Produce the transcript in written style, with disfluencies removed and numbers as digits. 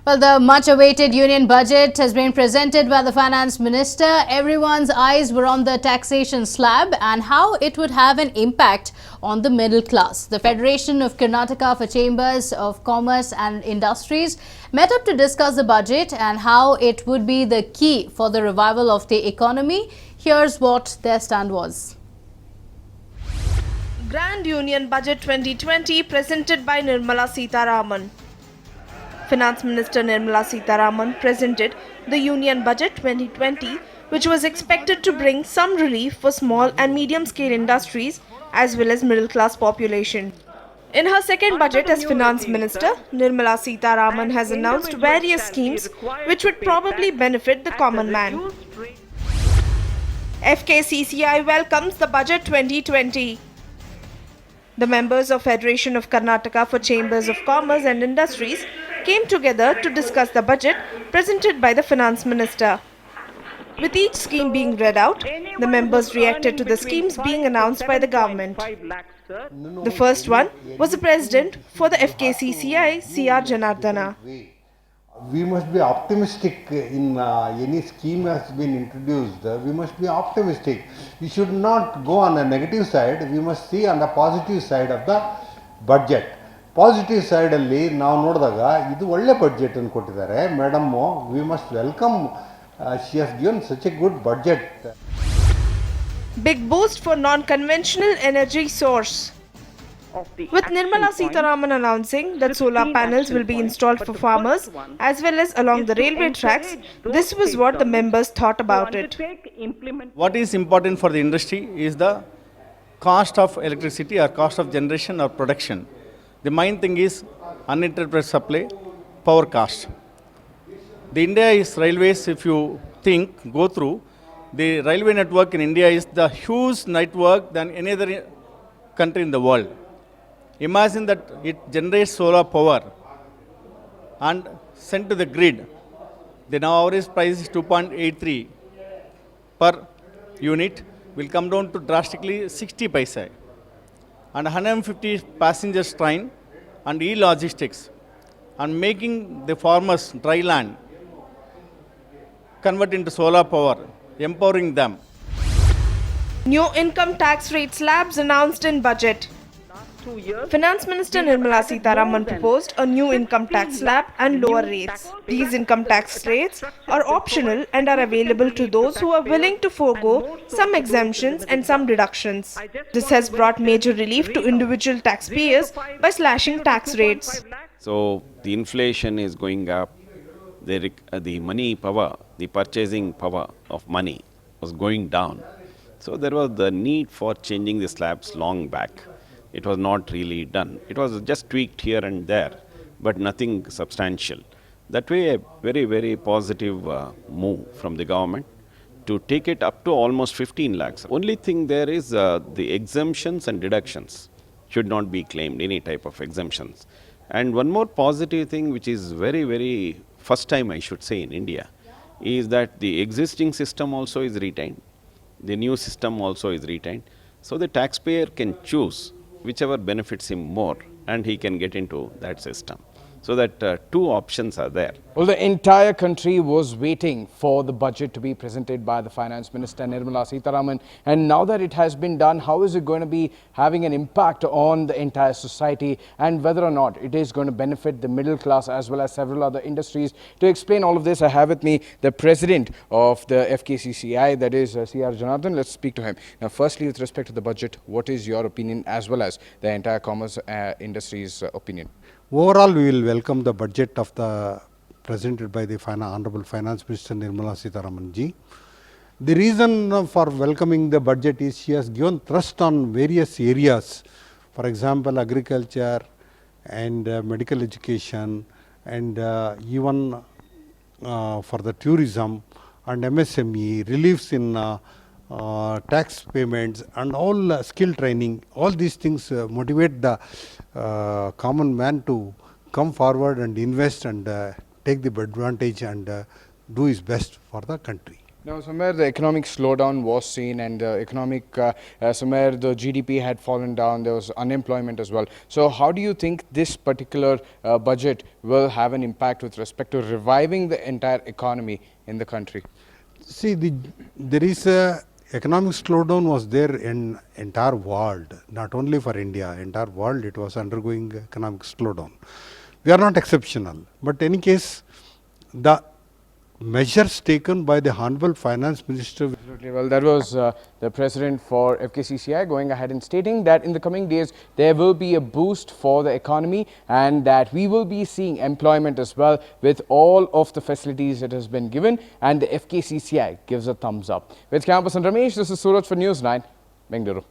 Well, the much-awaited union budget has been presented by the Finance Minister. Everyone's eyes were on the taxation slab and how it would have an impact on the middle class. The Federation of Karnataka for Chambers of Commerce and Industries met up to discuss the budget and how it would be the key for the revival of the economy. Here's what their stand was. Grand Union Budget 2020 presented by Nirmala Sitaraman. Finance Minister Nirmala Sitaraman presented the Union Budget 2020, which was expected to bring some relief for small and medium-scale industries as well as middle-class population. In her second budget as Finance Minister, Nirmala Sitaraman has announced various schemes which would probably benefit the common man. FKCCI welcomes the Budget 2020. The members of Federation of Karnataka for Chambers of Commerce and Industries came together to discuss the budget presented by the Finance Minister. With each scheme being read out, the members reacted to the schemes being announced by the government. The first one was the President for the FKCCI, Janta. We must be optimistic in any scheme has been introduced. We must be optimistic. We should not go on a negative side. We must see on the positive side of the budget. Positive side alli ನಾವು ನೋಡಿದಾಗ ಇದು ಒಳ್ಳೆ budget ಅನ್ನು ಕೊಟ್ಟಿದ್ದಾರೆ madam. We must welcome. She has given such a good budget. Big boost for non-conventional energy source. With Nirmala Sitaraman announcing that solar panels will be installed for farmers as well as along the railway tracks, this was what the members thought about it. What is important for the industry is the cost of electricity or cost of generation or production. The main thing is uninterrupted supply, power cost. The India is railways, if you think, go through, the railway network in India is the huge network than any other country in the world. Imagine that it generates solar power and sent to the grid. The now average price is 2.83 per unit, will come down to drastically 60 paise. And 150 passengers train and e-logistics and making the farmers dry land convert into solar power, empowering them. New income tax rate slabs announced in budget. Finance Minister Nirmala Sitaraman proposed a new income tax slab and lower rates. These income tax rates are optional and are available to those who are willing to forego some exemptions and some deductions. This has brought major relief to individual taxpayers by slashing tax rates. So the inflation is going up, the money power, the purchasing power of money was going down. So there was the need for changing the slabs long back. It was not really done. It was just tweaked here and there, but nothing substantial. That way, a very, very positive move from the government to take it up to almost 15 lakhs. Only thing there is the exemptions and deductions should not be claimed, any type of exemptions. And one more positive thing, which is very, very first time I should say in India, is that the existing system also is retained. The new system also is retained. So the taxpayer can choose whichever benefits him more and he can get into that system. So that two options are there. Well, the entire country was waiting for the budget to be presented by the Finance Minister Nirmala Sitaraman. And now that it has been done, how is it going to be having an impact on the entire society and whether or not it is going to benefit the middle class as well as several other industries? To explain all of this, I have with me the President of the FKCCI, that is C.R. Jonathan. Let's speak to him. Now, firstly, with respect to the budget, what is your opinion as well as the entire commerce industry's opinion? Overall, we will welcome the budget of the presented by the Honorable Finance Minister Nirmala Sitaraman ji. The reason for welcoming the budget is she has given thrust on various areas. For example, agriculture and medical education and even for the tourism and MSME, reliefs in tax payments and all skill training. All these things motivate the common man to come forward and invest and take the advantage and do his best for the country. Now, somewhere the economic slowdown was seen, and somewhere the GDP had fallen down. There was unemployment as well. So, how do you think this particular budget will have an impact with respect to reviving the entire economy in the country? See, there is a economic slowdown was there in entire world, not only for India, entire world it was undergoing economic slowdown. We are not exceptional, but in any case, the measures taken by the Honorable Finance Minister. Absolutely. Well, that was the president for FKCCI going ahead and stating that in the coming days there will be a boost for the economy and that we will be seeing employment as well with all of the facilities that has been given, and the FKCCI gives a thumbs up. With Campus and Ramesh, this is Suraj for News 9, Bengaluru.